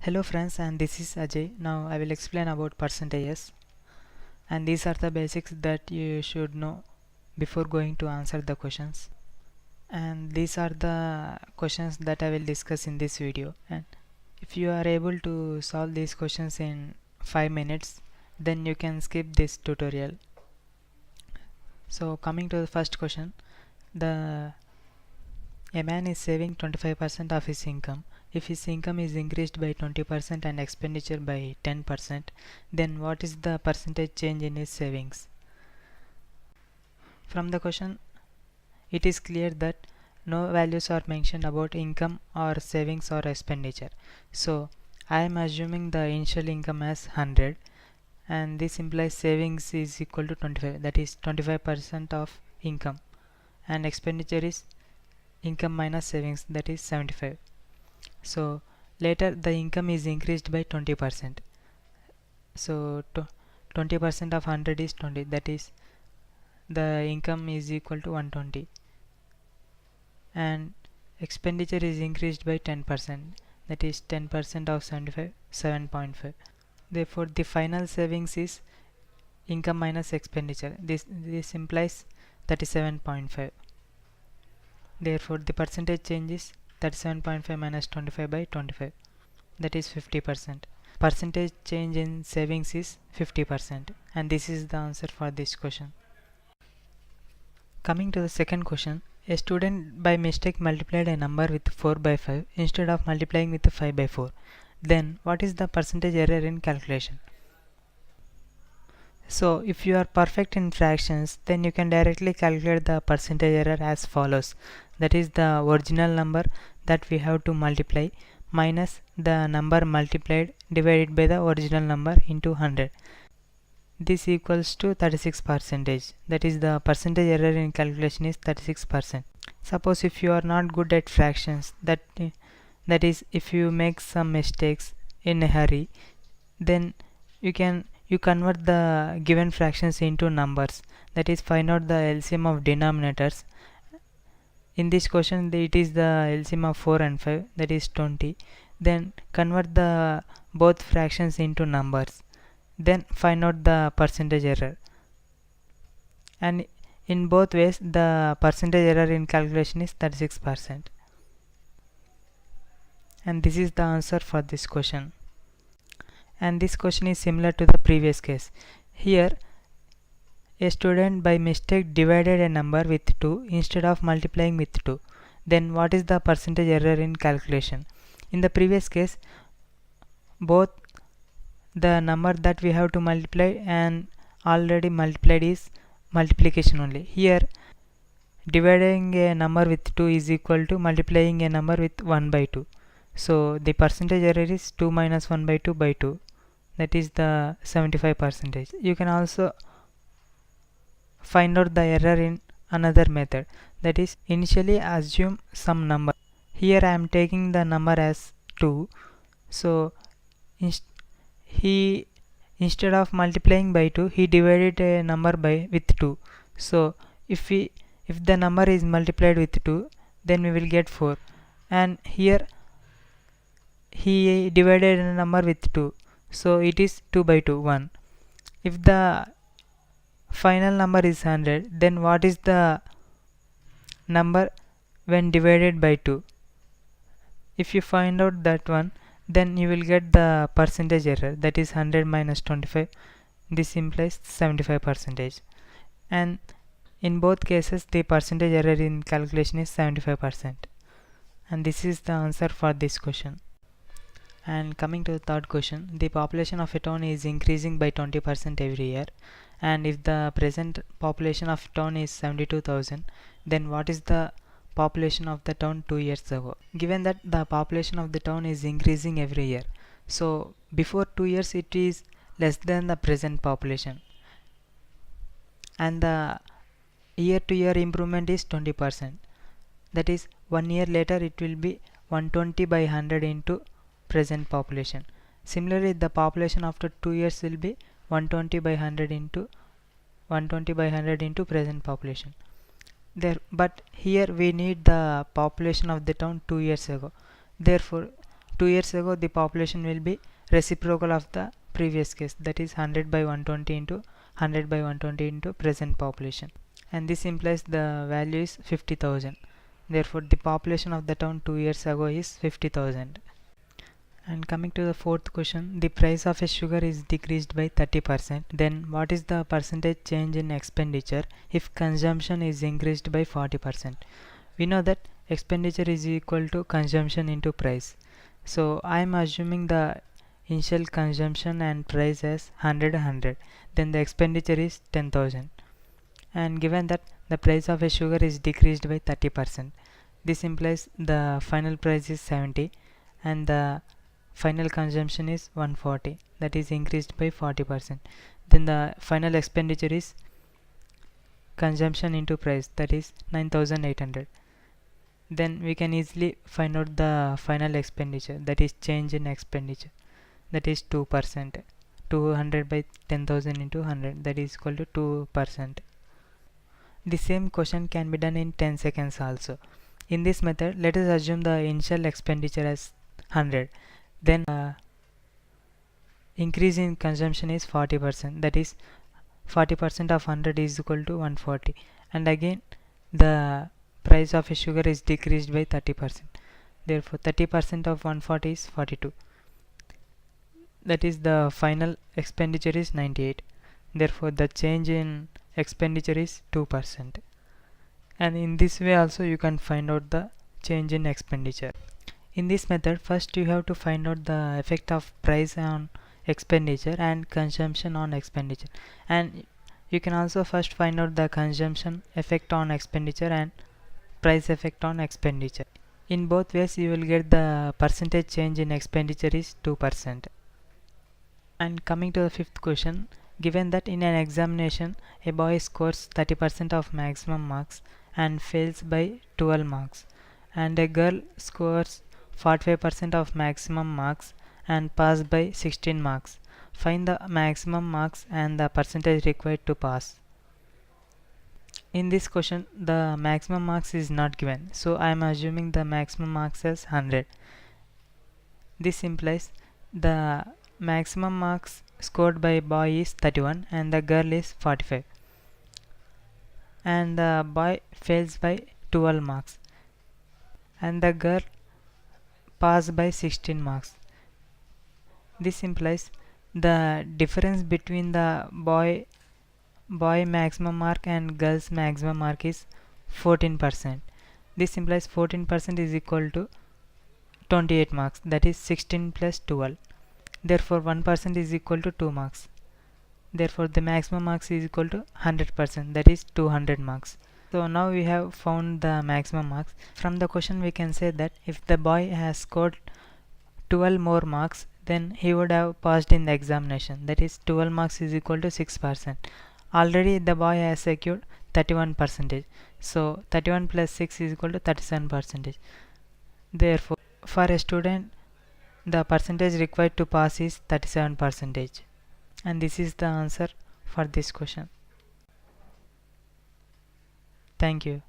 Hello friends, and this is Ajay. Now I will explain about percentages, and these are the basics that you should know before going to answer the questions. And these are the questions that I will discuss in this video. And if you are able to solve these questions in 5 minutes, then you can skip this tutorial. So coming to the first question, the a man is saving 25% of his income. If his income is increased by 20% and expenditure by 10%, then what is the percentage change in his savings? From the question, it is clear that no values are mentioned about income or savings or expenditure. So I am assuming the initial income as 100, and this implies savings is equal to 25, that is 25% of income, and expenditure is income minus savings, that is 75. So later the income is increased by 20%. So 20% of 100 is 20, that is the income is equal to 120, and expenditure is increased by 10%, that is 10% of 75, 7.5. Therefore the final savings is income minus expenditure. This implies 37.5. Therefore the percentage change is 37.5 minus 25 by 25, that is 50%. Percentage change in savings is 50%, and this is the answer for this question. Coming to the second question, a student by mistake multiplied a number with 4 by 5 instead of multiplying with 5 by 4. Then what is the percentage error in calculation? So if you are perfect in fractions, then you can directly calculate the percentage error as follows. That is the original number that we have to multiply minus the number multiplied divided by the original number into 100. This equals to 36%. That is the percentage error in calculation is 36%. Suppose if you are not good at fractions, that is if you make some mistakes in a hurry, then you convert the given fractions into numbers, that is find out the LCM of denominators. In this question it is the LCM of 4 and 5, that is 20. Then convert the both fractions into numbers, then find out the percentage error, and in both ways the percentage error in calculation is 36%. And this is the answer for this question. And this question is similar to the previous case. Here a student by mistake divided a number with 2 instead of multiplying with 2. Then what is the percentage error in calculation? In the previous case, both the number that we have to multiply and already multiplied is multiplication only. Here dividing a number with 2 is equal to multiplying a number with 1 by 2. So the percentage error is 2 minus 1 by 2 by 2, that is the 75%. You can also find out the error in another method, that is initially assume some number. Here I am taking the number as 2. So he instead of multiplying by 2, he divided a number by with 2. So if the number is multiplied with 2, then we will get 4, and here he divided a number with 2, so it is 2 by 2, 1. If the final number is 100, then what is the number when divided by 2? If you find out that one, then you will get the percentage error, that is 100 minus 25. This implies 75%, and in both cases the percentage error in calculation is 75%, and this is the answer for this question. And coming to the third question, the population of a town is increasing by 20% every year, and if the present population of town is 72,000, then what is the population of the town 2 years ago? Given that the population of the town is increasing every year, so before 2 years it is less than the present population, and the year to year improvement is 20%, that is 1 year later it will be 120 by 100 into present population. Similarly the population after 2 years will be 120 by 100 into 120 by 100 into present population there. But here we need the population of the town 2 years ago. Therefore 2 years ago the population will be reciprocal of the previous case, that is 100 by 120 into 100 by 120 into present population, and this implies the value is 50,000. Therefore the population of the town 2 years ago is 50,000. And coming to the fourth question, the price of a sugar is decreased by 30%. Then what is the percentage change in expenditure if consumption is increased by 40%? We know that expenditure is equal to consumption into price. So I am assuming the initial consumption and price as 100. Then the expenditure is 10,000. And given that the price of a sugar is decreased by 30%, this implies the final price is 70 and the final consumption is 140, that is increased by 40%. Then the final expenditure is consumption into price, that is 9,800. Then we can easily find out the final expenditure, that is change in expenditure, that is 2%. 200 by 10,000 into 100, that is equal to 2%. The same question can be done in 10 seconds also. In this method, let us assume the initial expenditure as 100. Then increase in consumption is 40%, that is 40% of 100 is equal to 140, and again the price of a sugar is decreased by 30%. Therefore 30% of 140 is 42, that is the final expenditure is 98. Therefore the change in expenditure is 2%. And in this way also you can find out the change in expenditure. In this method, first you have to find out the effect of price on expenditure and consumption on expenditure, and you can also first find out the consumption effect on expenditure and price effect on expenditure. In both ways you will get the percentage change in expenditure is 2%. And coming to the fifth question, given that in an examination a boy scores 30% of maximum marks and fails by 12 marks, and a girl scores 45% of maximum marks and pass by 16 marks. Find the maximum marks and the percentage required to pass. In this question the maximum marks is not given, so I am assuming the maximum marks as 100. This implies the maximum marks scored by boy is 31 and the girl is 45, and the boy fails by 12 marks and the girl pass by 16 marks. This implies the difference between the boy maximum mark and girl's maximum mark is 14%. This implies 14% is equal to 28 marks, that is 16 plus 12. Therefore 1% is equal to 2 marks. Therefore the maximum marks is equal to 100%, that is 200 marks. So now we have found the maximum marks. From the question we can say that if the boy has scored 12 more marks, then he would have passed in the examination, that is 12 marks is equal to 6%. Already the boy has secured 31%, so 31 plus 6 is equal to 37%. Therefore for a student the percentage required to pass is 37%, and this is the answer for this question. Thank you.